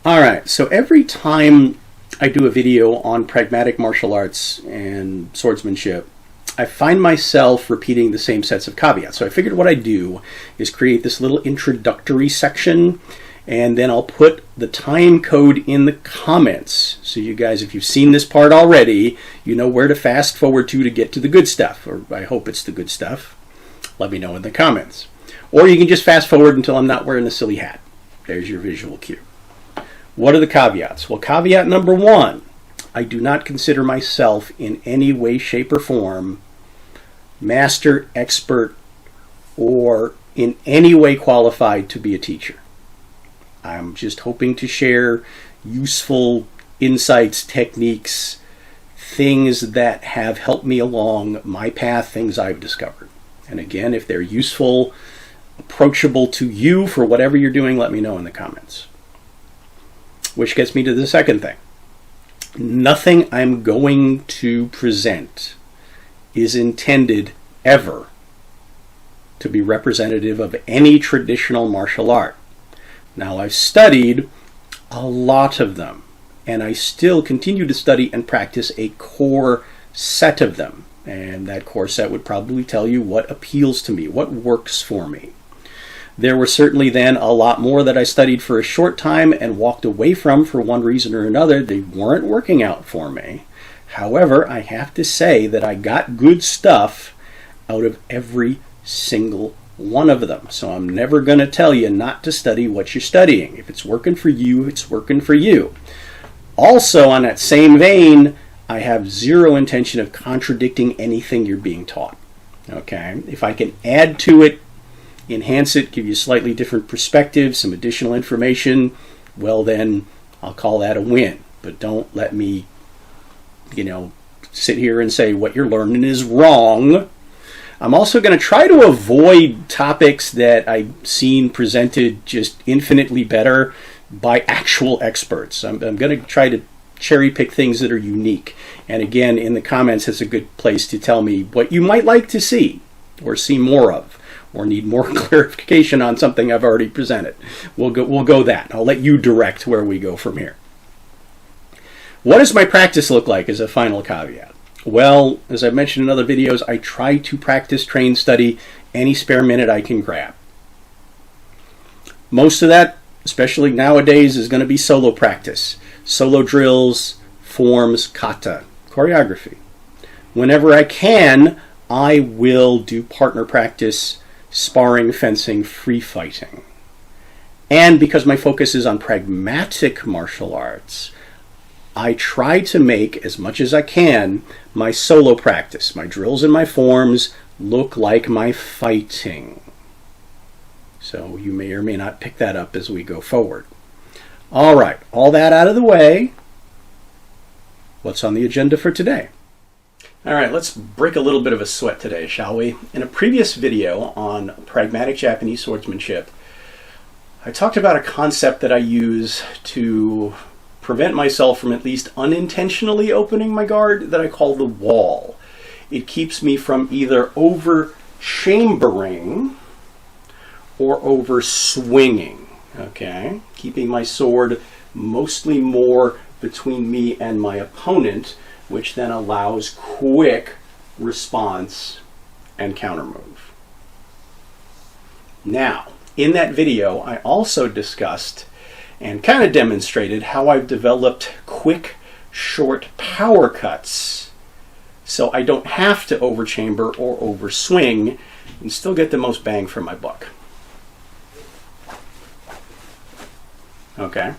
All right, so every time I do a video on pragmatic martial arts and swordsmanship, I find myself repeating the same sets of caveats. So I figured what I'd do is create this little introductory section, and then I'll put the time code in the comments. So you guys, if you've seen this part already, you know where to fast forward to get to the good stuff, or I hope it's the good stuff. Let me know in the comments. Or you can just fast forward until I'm not wearing a silly hat. There's your visual cue. What are the caveats? Well, caveat number one, I do not consider myself in any way, shape, or form master, expert, or in any way qualified to be a teacher. I'm just hoping to share useful insights, techniques, things that have helped me along my path, things I've discovered. And again, if they're useful, approachable to you for whatever you're doing, let me know in the comments. Which gets me to the second thing. Nothing I'm going to present is intended ever to be representative of any traditional martial art. Now, I've studied a lot of them, and I still continue to study and practice a core set of them. And that core set would probably tell you what appeals to me, what works for me. There were certainly then a lot more that I studied for a short time and walked away from for one reason or another. They weren't working out for me. However, I have to say that I got good stuff out of every single one of them. So I'm never going to tell you not to study what you're studying. If it's working for you, it's working for you. Also, on that same vein, I have zero intention of contradicting anything you're being taught. Okay? If I can add to it, enhance it, give you a slightly different perspective, some additional information, well then I'll call that a win. But don't let me, sit here and say what you're learning is wrong. I'm also going to try to avoid topics that I've seen presented just infinitely better by actual experts. I'm going to try to cherry pick things that are unique. And again, in the comments, it's a good place to tell me what you might like to see or see more of, or need more clarification on something I've already presented. We'll go that. I'll let you direct where we go from here. What does my practice look like as a final caveat? Well, as I've mentioned in other videos, I try to practice, train, study any spare minute I can grab. Most of that, especially nowadays, is going to be solo practice. Solo drills, forms, kata, choreography. Whenever I can, I will do partner practice, sparring, fencing, free fighting. And because my focus is on pragmatic martial arts, I try to make, as much as I can, my solo practice, my drills and my forms, look like my fighting. So you may or may not pick that up as we go forward. All right, all that out of the way, what's on the agenda for today? All right, let's break a little bit of a sweat today, shall we? In a previous video on pragmatic Japanese swordsmanship, I talked about a concept that I use to prevent myself from at least unintentionally opening my guard that I call the wall. It keeps me from either over-chambering or over-swinging, okay? Keeping my sword mostly more between me and my opponent, which then allows quick response and counter move. Now, in that video, I also discussed and kind of demonstrated how I've developed quick, short power cuts so I don't have to overchamber or overswing and still get the most bang for my buck. Okay.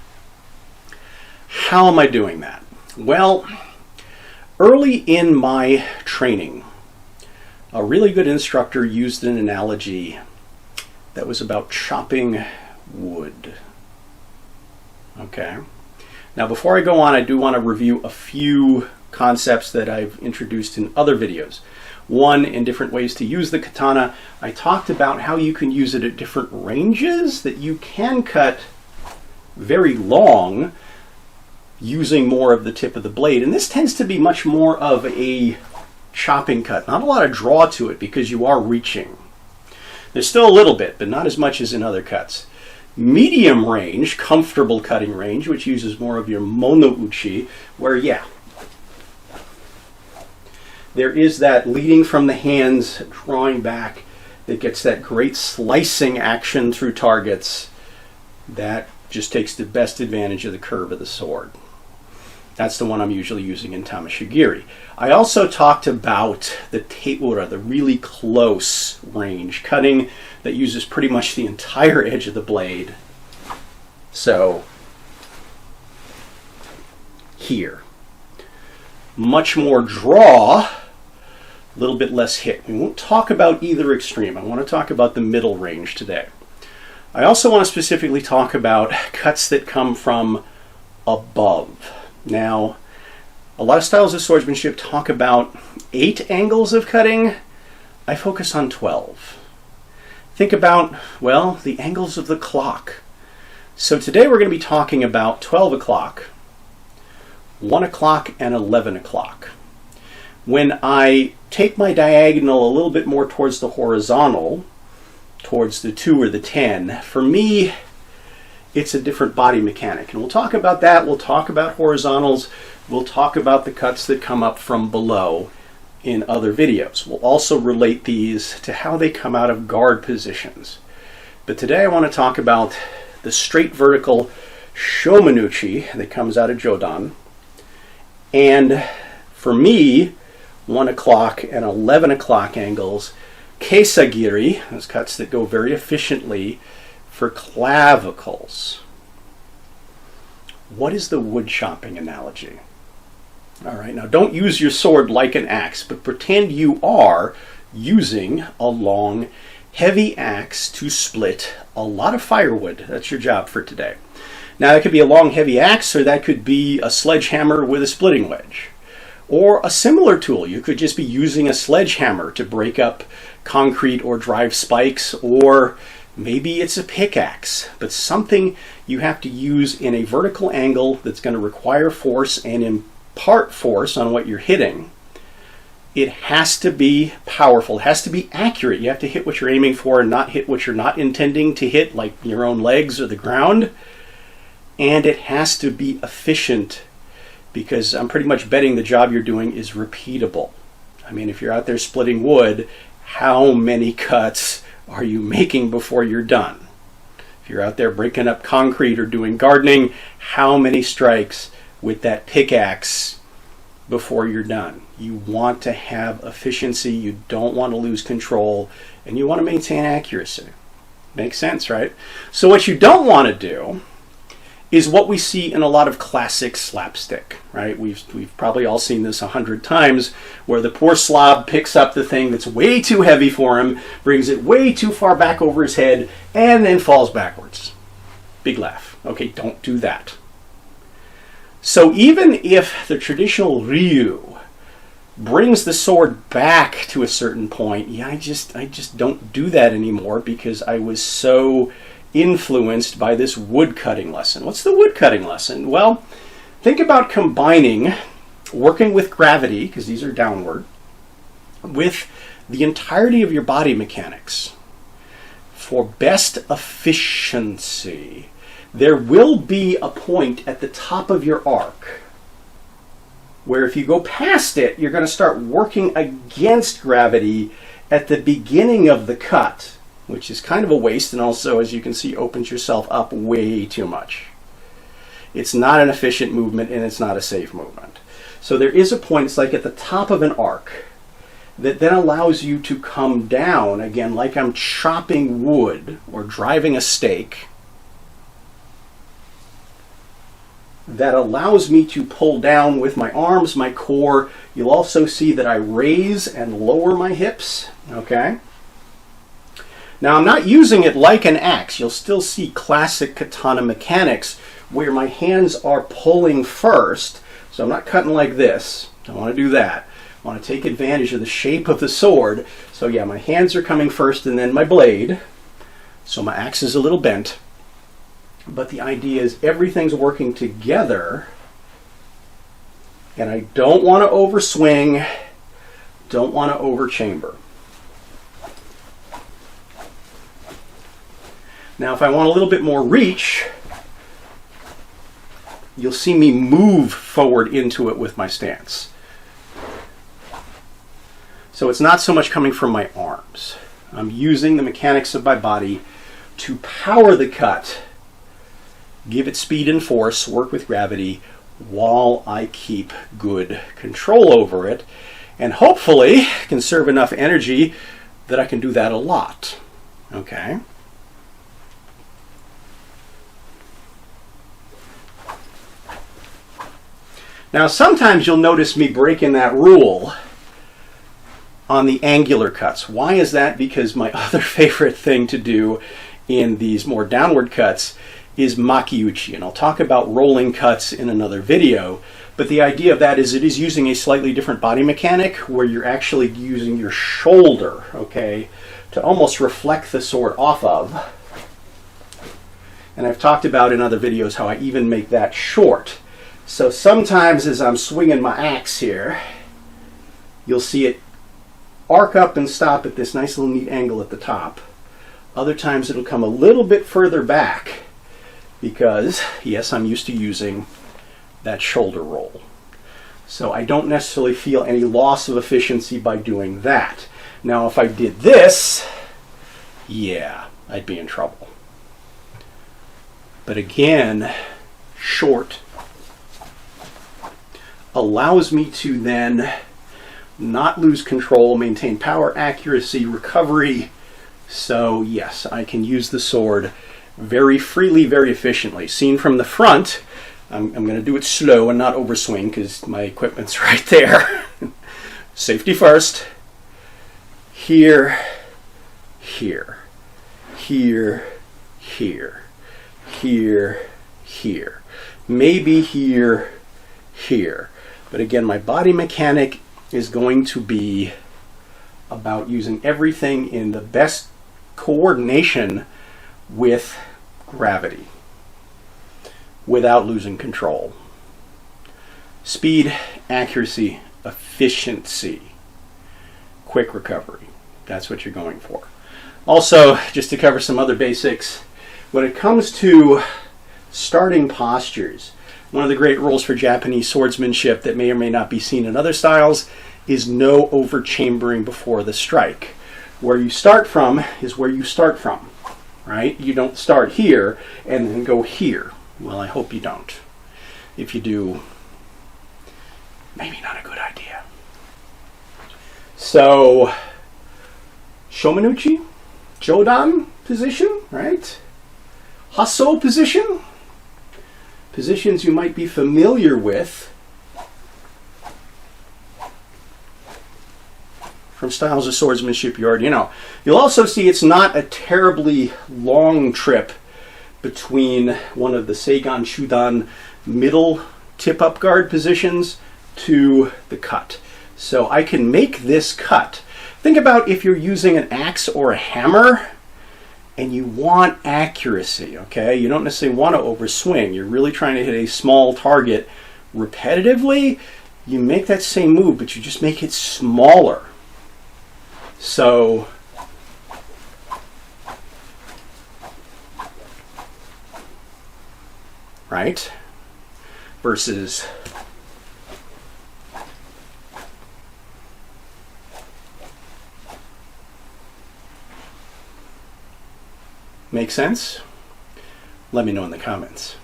How am I doing that? Well, early in my training, a really good instructor used an analogy that was about chopping wood. Okay. Now, before I go on, I do want to review a few concepts that I've introduced in other videos. One, in different ways to use the katana. I talked about how you can use it at different ranges, that you can cut very long using more of the tip of the blade. And this tends to be much more of a chopping cut. Not a lot of draw to it because you are reaching. There's still a little bit, but not as much as in other cuts. medium range, comfortable cutting range, which uses more of your mono-uchi, where, yeah, there is that leading from the hands, drawing back, that gets that great slicing action through targets. That just takes the best advantage of the curve of the sword. That's the one I'm usually using in Tamashigiri. I also talked about the teura, the really close range cutting that uses pretty much the entire edge of the blade. So, here. Much more draw, a little bit less hit. We won't talk about either extreme. I want to talk about the middle range today. I also want to specifically talk about cuts that come from above. Now, a lot of styles of swordsmanship talk about 8 angles of cutting. I focus on 12. Think about, well, the angles of the clock. So today we're going to be talking about 12 o'clock, 1 o'clock, and 11 o'clock. When I take my diagonal a little bit more towards the horizontal, towards the 2 or the 10, for me, it's a different body mechanic. And we'll talk about that. We'll talk about horizontals. We'll talk about the cuts that come up from below in other videos. We'll also relate these to how they come out of guard positions. But today I want to talk about the straight vertical shomenuchi that comes out of Jodan. And for me, 1 o'clock and 11 o'clock angles, kesagiri, those cuts that go very efficiently for clavicles. What is the wood chopping analogy? All right, now don't use your sword like an axe, but pretend you are using a long, heavy axe to split a lot of firewood. That's your job for today. Now, that could be a long, heavy axe, or that could be a sledgehammer with a splitting wedge. Or a similar tool. You could just be using a sledgehammer to break up concrete or drive spikes, or maybe it's a pickaxe, but something you have to use in a vertical angle that's going to require force and impart force on what you're hitting. It has to be powerful. It has to be accurate. You have to hit what you're aiming for and not hit what you're not intending to hit, like your own legs or the ground. And it has to be efficient, because I'm pretty much betting the job you're doing is repeatable. I mean, if you're out there splitting wood, how many cuts are you making before you're done? If you're out there breaking up concrete or doing gardening, how many strikes with that pickaxe before you're done? You want to have efficiency, you don't want to lose control, and you want to maintain accuracy. Makes sense, right? So what you don't want to do is what we see in a lot of classic slapstick, right? We've probably all seen this 100 times, where the poor slob picks up the thing that's way too heavy for him, brings it way too far back over his head, and then falls backwards. Big laugh. Okay, don't do that. So even if the traditional ryu brings the sword back to a certain point, yeah, I just don't do that anymore, because I was so influenced by this wood cutting lesson. What's the wood cutting lesson? Well, think about combining working with gravity, because these are downward, with the entirety of your body mechanics. For best efficiency, there will be a point at the top of your arc where if you go past it, you're going to start working against gravity at the beginning of the cut, which is kind of a waste, and also, as you can see, opens yourself up way too much. It's not an efficient movement, and it's not a safe movement. So there is a point, it's like at the top of an arc, that then allows you to come down, again, like I'm chopping wood or driving a stake, that allows me to pull down with my arms, my core. You'll also see that I raise and lower my hips, okay? Now, I'm not using it like an axe. You'll still see classic katana mechanics where my hands are pulling first. So I'm not cutting like this. Don't want to do that. I want to take advantage of the shape of the sword. So yeah, my hands are coming first and then my blade. So my axe is a little bent. But the idea is everything's working together. And I don't want to overswing. Don't want to overchamber. Now, if I want a little bit more reach, you'll see me move forward into it with my stance. So it's not so much coming from my arms. I'm using the mechanics of my body to power the cut, give it speed and force, work with gravity, while I keep good control over it, and hopefully conserve enough energy that I can do that a lot. Okay? Now, sometimes you'll notice me breaking that rule on the angular cuts. Why is that? Because my other favorite thing to do in these more downward cuts is makiuchi, and I'll talk about rolling cuts in another video. But the idea of that is it is using a slightly different body mechanic where you're actually using your shoulder, okay, to almost reflect the sword off of. And I've talked about in other videos how I even make that short. So sometimes as I'm swinging my axe here, you'll see it arc up and stop at this nice little neat angle at the top. Other times it'll come a little bit further back because, yes, I'm used to using that shoulder roll. So I don't necessarily feel any loss of efficiency by doing that. Now, if I did this, yeah, I'd be in trouble. But again, short allows me to then not lose control, maintain power, accuracy, recovery. So yes, I can use the sword very freely, very efficiently. Seen from the front, I'm going to do it slow and not overswing because my equipment's right there. Safety first. Here, here, here, here, here, here. Maybe here, here. But again, my body mechanic is going to be about using everything in the best coordination with gravity without losing control. Speed, accuracy, efficiency, quick recovery. That's what you're going for. Also, just to cover some other basics, when it comes to starting postures, one of the great rules for Japanese swordsmanship that may or may not be seen in other styles is no overchambering before the strike. Where you start from is where you start from, right? You don't start here and then go here. Well, I hope you don't. If you do, maybe not a good idea. So, shomanuchi, jodan position, right? Hasso position. Positions you might be familiar with from styles of swordsmanship you already know. You'll also see it's not a terribly long trip between one of the Seigan Shudan middle tip-up guard positions to the cut. So I can make this cut. Think about if you're using an axe or a hammer and you want accuracy, okay? You don't necessarily want to overswing. You're really trying to hit a small target repetitively. You make that same move, but you just make it smaller. So, right? Versus make sense? Let me know in the comments.